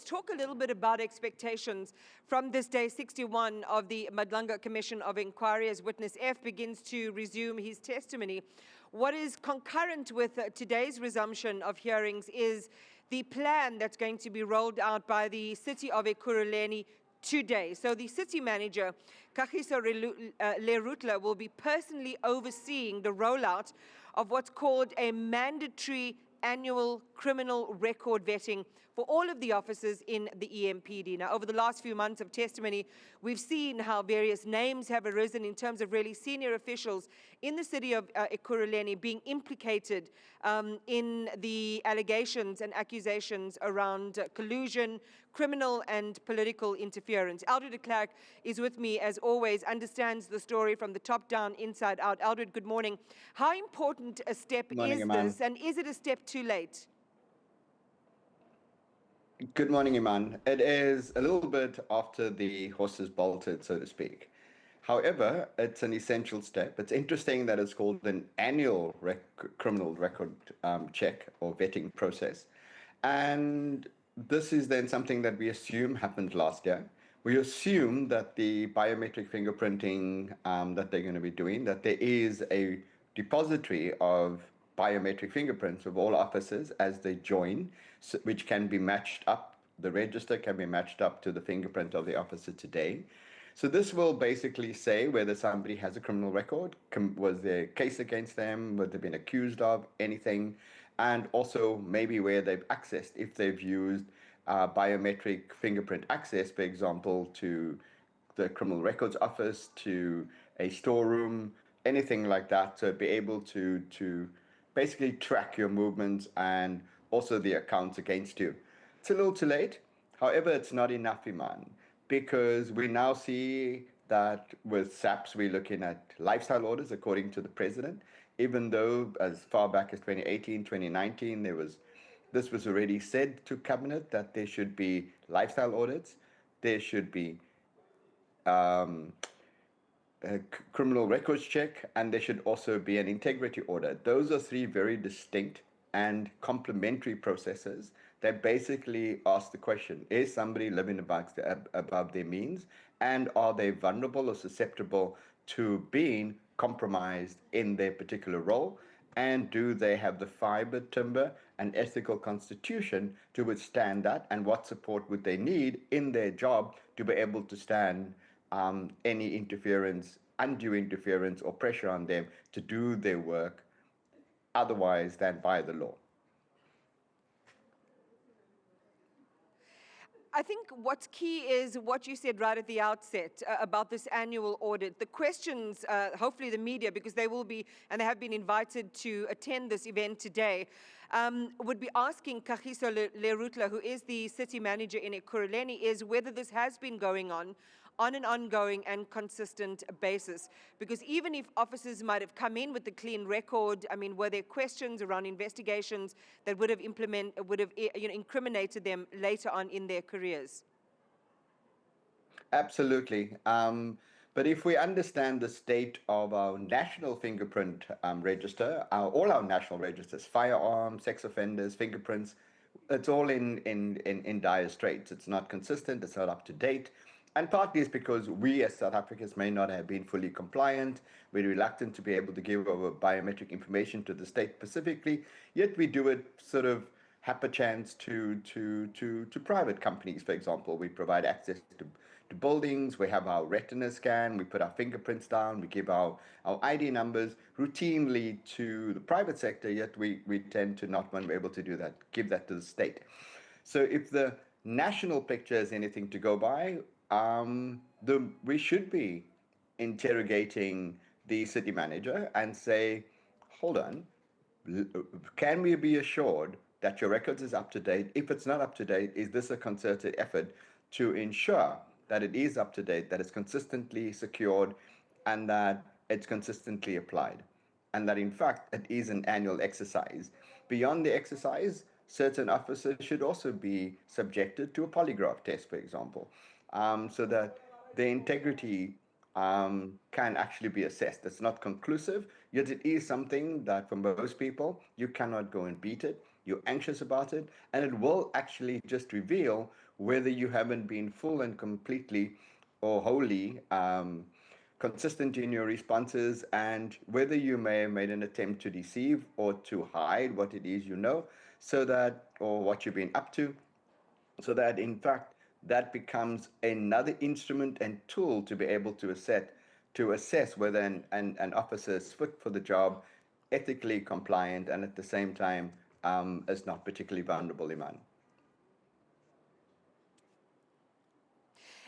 talk a little bit about expectations from this day 61 of the Madlanga Commission of Inquiry as witness F begins to resume his testimony. What is concurrent with today's resumption of hearings is the plan that's going to be rolled out by the City of Ekurhuleni today. So the city manager, Kagiso Lerutla, will be personally overseeing the rollout of what's called a mandatory annual criminal record vetting for all of the officers in the EMPD. Now, over the last few months of testimony, we've seen how various names have arisen in terms of really senior officials in the city of Ekurhuleni being implicated in the allegations and accusations around collusion, criminal and political interference. Eldred de Klerk is with me, as always, understands the story from the top down, inside out. Eldred, good morning. How important a step is this, and is it a step too late? Good morning, Iman. It is a little bit after the horses bolted, so to speak. However, it's an essential step. It's interesting that it's called an annual criminal record check or vetting process. And this is then something that we assume happened last year. We assume that the biometric fingerprinting that they're going to be doing, that there is a depository of biometric fingerprints of all officers as they join, which can be matched up. The register can be matched up to the fingerprint of the officer today. So this will basically say whether somebody has a criminal record, was there a case against them, whether they've been accused of anything, and also maybe where they've accessed, if they've used biometric fingerprint access, for example, to the criminal records office, to a storeroom, anything like that, to be able to basically track your movements and also the accounts against you. It's a little too late. However, it's not enough, Iman, because we now see that with SAPS, we're looking at lifestyle orders according to the president, even though as far back as 2018, 2019, this was already said to cabinet that there should be lifestyle audits, there should be a criminal records check, and there should also be an integrity audit. Those are three very distinct and complementary processes that basically ask the question, is somebody living above their means, and are they vulnerable or susceptible to being compromised in their particular role, and do they have the fiber, timber, and ethical constitution to withstand that, and what support would they need in their job to be able to stand any interference, undue interference or pressure on them to do their work otherwise than by the law. I think what's key is what you said right at the outset about this annual audit. The questions, hopefully the media, because they will be, and they have been invited to attend this event today, would be asking Kagiso Lerutla, who is the city manager in Ekurhuleni, is whether this has been going on an ongoing and consistent basis. Because even if officers might have come in with the clean record, I mean, were there questions around investigations that would have incriminated them later on in their careers? Absolutely. But if we understand the state of our national fingerprint register, all our national registers, firearms, sex offenders, fingerprints, it's all in dire straits. It's not consistent, it's not up to date. And partly it's because we as South Africans may not have been fully compliant. We're reluctant to be able to give over biometric information to the state specifically, yet we do it sort of haphazard to private companies, for example. We provide access to buildings, we have our retina scan, we put our fingerprints down, we give our ID numbers routinely to the private sector, yet we tend to not want to be able to do that, give that to the state. So if the national picture is anything to go by, we should be interrogating the city manager and say, hold on, can we be assured that your records is up to date? If it's not up to date, is this a concerted effort to ensure that it is up to date, that it's consistently secured, and that it's consistently applied? And that in fact, it is an annual exercise. Beyond the exercise, certain officers should also be subjected to a polygraph test, for example, so that the integrity can actually be assessed. It's not conclusive, yet it is something that for most people, you cannot go and beat it. You're anxious about it, and it will actually just reveal whether you haven't been full and completely or wholly consistent in your responses, and whether you may have made an attempt to deceive or to hide what it is you know, so that, or what you've been up to, so that in fact that becomes another instrument and tool to be able to assess whether an officer is fit for the job, ethically compliant, and at the same time is not particularly vulnerable, Iman.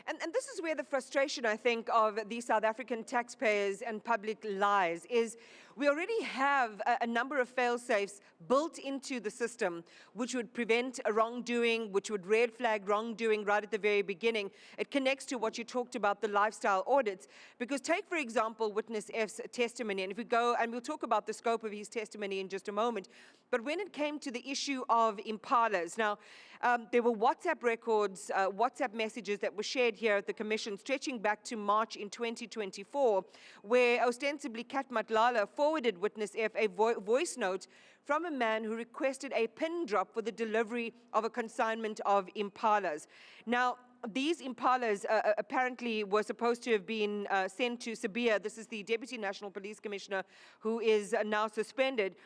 And this is where the frustration, I think, of the South African taxpayers and public lies, is we already have a number of fail-safes built into the system, which would prevent a wrongdoing, which would red flag wrongdoing right at the very beginning. It connects to what you talked about, the lifestyle audits. Because take, for example, Witness F's testimony, and if we go, and we'll talk about the scope of his testimony in just a moment, but when it came to the issue of impalas, now, there were WhatsApp records, WhatsApp messages that were shared here at the Commission stretching back to March in 2024, where ostensibly Kat Matlala forwarded Witness F a voice note from a man who requested a pin drop for the delivery of a consignment of impalas. Now, these impalas apparently were supposed to have been sent to Sibiya. This is the Deputy National Police Commissioner who is now suspended.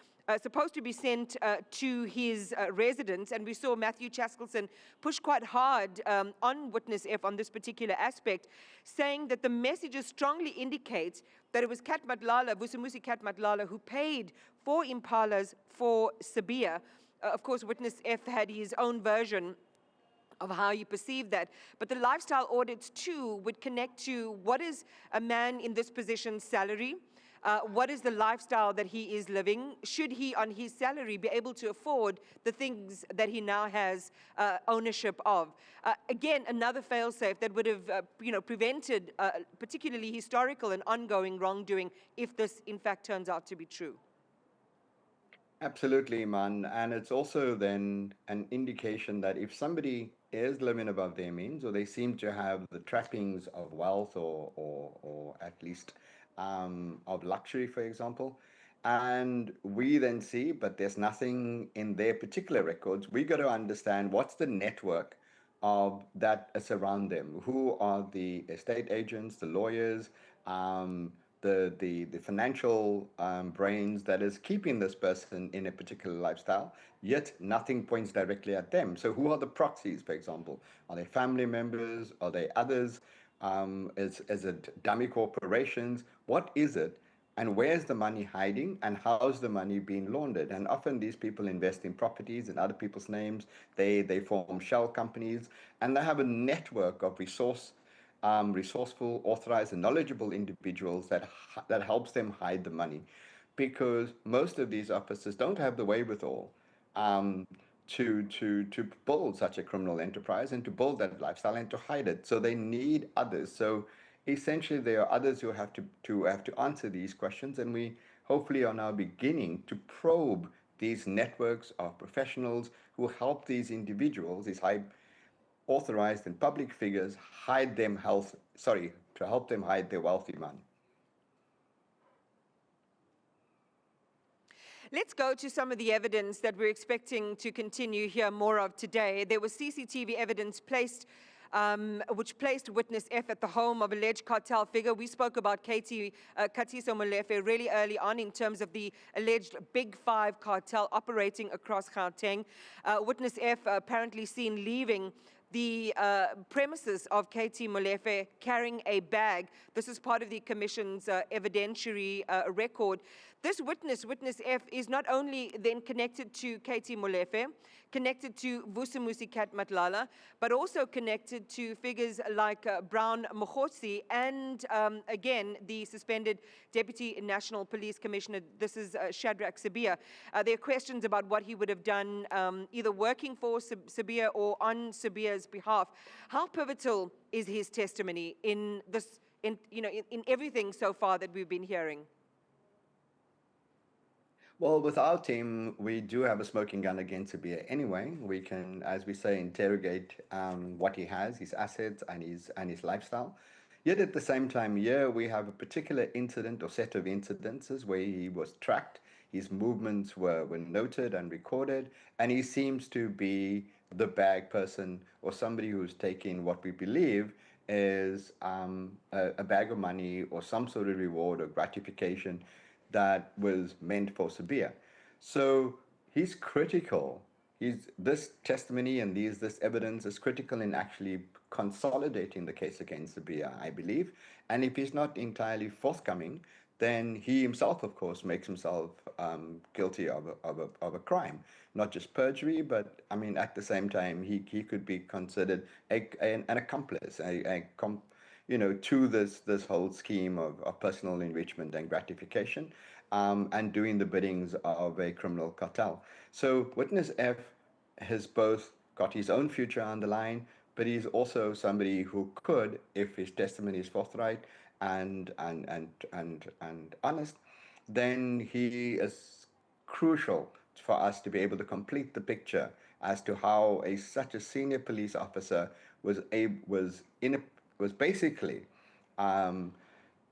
Supposed to be sent to his residence, and we saw Matthew Chaskelson push quite hard on Witness F on this particular aspect, saying that the messages strongly indicate that it was Kat Matlala, Vusumuzi Kat Matlala, who paid for impalas for Sibiya. Of course, Witness F had his own version of how you perceive that. But the lifestyle audits, too, would connect to what is a man in this position's salary, what is the lifestyle that he is living? Should he, on his salary, be able to afford the things that he now has ownership of? Again, another fail-safe that would have prevented particularly historical and ongoing wrongdoing if this, in fact, turns out to be true. Absolutely, man. And it's also then an indication that if somebody is living above their means, or they seem to have the trappings of wealth, or at least of luxury, for example, and we then see, but there's nothing in their particular records, we got to understand what's the network of that is around them. Who are the estate agents, the lawyers, the financial brains that is keeping this person in a particular lifestyle, yet nothing points directly at them. So who are the proxies, for example? Are they family members? Are they others? Is it dummy corporations? What is it? And where's the money hiding, and how's the money being laundered? And often these people invest in properties in other people's names. They form shell companies, and they have a network of resourceful, authorized, and knowledgeable individuals that helps them hide the money, because most of these officers don't have the wherewithal to build such a criminal enterprise and to build that lifestyle and to hide it. So they need others. So essentially, there are others who have to answer these questions, and we hopefully are now beginning to probe these networks of professionals who help these individuals, these high authorized and public figures, to help them hide their wealthy money. Let's go to some of the evidence that we're expecting to continue hear more of today. There was CCTV evidence which placed Witness F at the home of alleged cartel figure. We spoke about Katiso Molefe really early on in terms of the alleged Big Five cartel operating across Gauteng. Witness F apparently seen leaving the premises of KT Molefe carrying a bag. This is part of the Commission's evidentiary record. This witness F, is not only then connected to KT Molefe, connected to Vusumuzi Kat Matlala, but also connected to figures like Brown Mogotsi and, again, the suspended Deputy National Police Commissioner. This is Shadrack Sibiya. There are questions about what he would have done either working for Sibiya or on Sibiya's behalf. How pivotal is his testimony in this, in everything so far that we've been hearing? Well, with our team, we do have a smoking gun against Sibiya anyway. We can, as we say, interrogate what he has, his assets, and his lifestyle. Yet at the same time, here we have a particular incident or set of incidences where he was tracked, his movements were noted and recorded, and he seems to be the bag person or somebody who's taking what we believe is a bag of money or some sort of reward or gratification that was meant for Sabia. So he's critical. This testimony and this evidence is critical in actually consolidating the case against Sabia, I believe. And if he's not entirely forthcoming, then he himself, of course, makes himself guilty of a crime, not just perjury, but I mean, at the same time, he could be considered an accomplice, to this whole scheme of personal enrichment and gratification, and doing the biddings of a criminal cartel. So witness F has both got his own future on the line, but he's also somebody who could, if his testimony is forthright and honest, then he is crucial for us to be able to complete the picture as to how such a senior police officer was basically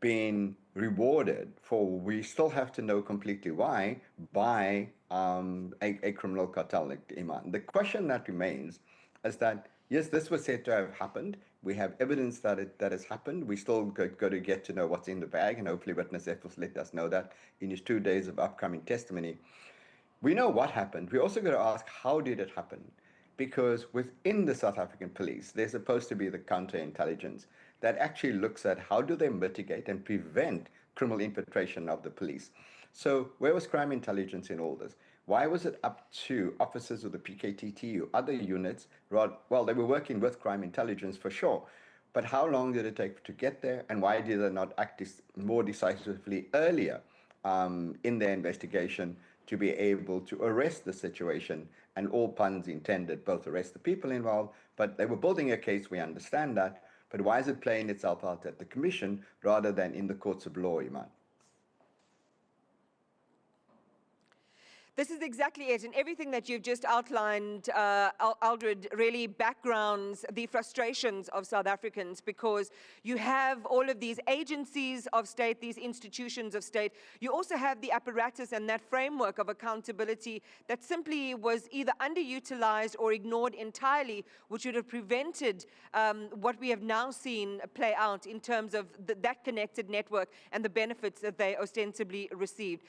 being rewarded for, we still have to know completely why, by a criminal cartel like Iman. The question that remains is that, yes, this was said to have happened. We have evidence that has happened. We still got to get to know what's in the bag, and hopefully witness F will let us know that in his 2 days of upcoming testimony. We know what happened. We also got to ask, how did it happen? Because within the South African police, there's supposed to be the counterintelligence that actually looks at how do they mitigate and prevent criminal infiltration of the police. So where was crime intelligence in all this? Why was it up to officers of the PKTT or other units? Well, they were working with crime intelligence for sure, but how long did it take to get there, and why did they not act more decisively earlier in their investigation to be able to arrest the situation, and all puns intended, both arrest the people involved, but they were building a case, we understand that, but why is it playing itself out at the commission rather than in the courts of law, Iman? This is exactly it, and everything that you've just outlined, Eldred, really backgrounds the frustrations of South Africans, because you have all of these agencies of state, these institutions of state. You also have the apparatus and that framework of accountability that simply was either underutilized or ignored entirely, which would have prevented what we have now seen play out in terms of that connected network and the benefits that they ostensibly received.